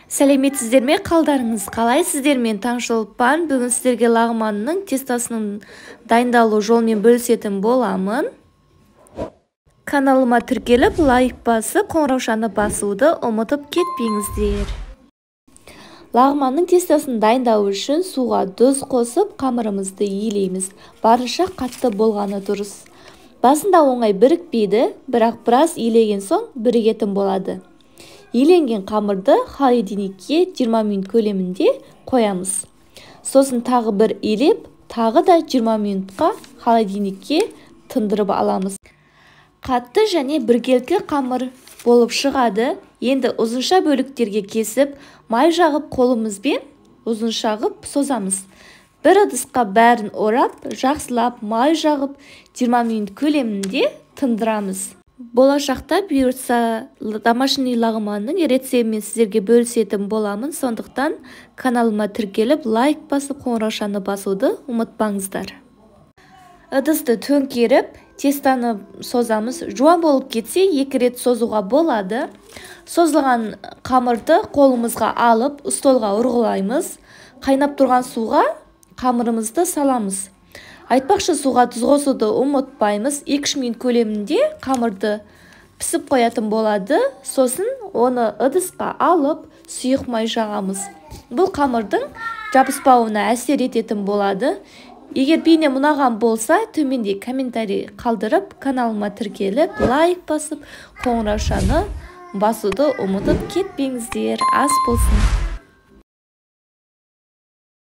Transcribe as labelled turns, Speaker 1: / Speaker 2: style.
Speaker 1: Сәлеметсіздер ме, қалдарыңыз қалай? Сіздермен Таңшолпан. Бүгін сіздерге лағманның тестасының дайындалу жолымен бөлісетін боламын. Каналыма тіркеліп, лайк басып, қоңыраушаны басуды ұмытып кетпеңіздер. Лағманның тестасын дайындау үшін суға тұз қосып, қамырымызды илейміз. Барынша қатты болғаны дұрыс. Басында оңай бірікпейді, бірақ біраз илеген соң бірігетін болады. Иленген қамырды холодильникке 20 минут көлемінде қоямыз. Сосын тағы бір илеп, тағы да 20 минутқа холодильникке тындырып аламыз. Қатты және біркелкі қамыр болып шығады. Енді ұзынша бөліктерге кесіп, май жағып қолымызбен ұзыншағып созамыз. Бір ыдысқа бәрін орап, жақсылап май жағып, 20 минут көлемінде тындырамыз. Болашақта бұйыртса домашний лағманның рецептімен сіздерге бөлісетін боламын. Сондықтан каналыма тіркеліп, лайк басып, қоңыраушаны басуды ұмытпаңыздар. Ыдысты төңкеріп, тестаны созамыз. Жуан болып кетсе, 2 рет созуға болады. Созылған қамырды қолымызға алып, столға ұрғылаймыз. Қайнап тұрған суға қамырымызды саламыз. Айтпақшы, суға тұз қосуды ұмытпаймыз. 2 минут көлемінде қамырды пісіп қоятын болады. Сосын оны ыдысқа алып, сұйық май жағамыз. Бұл қамырдың жабыспауына әсер ететін болады. Егер бейне ұнаған болса, төменде комментарий қалдырып, каналыма тіркеліп, лайк басып, қоңыраушаны басуды ұмытып кетпеңіздер. Ас болсын.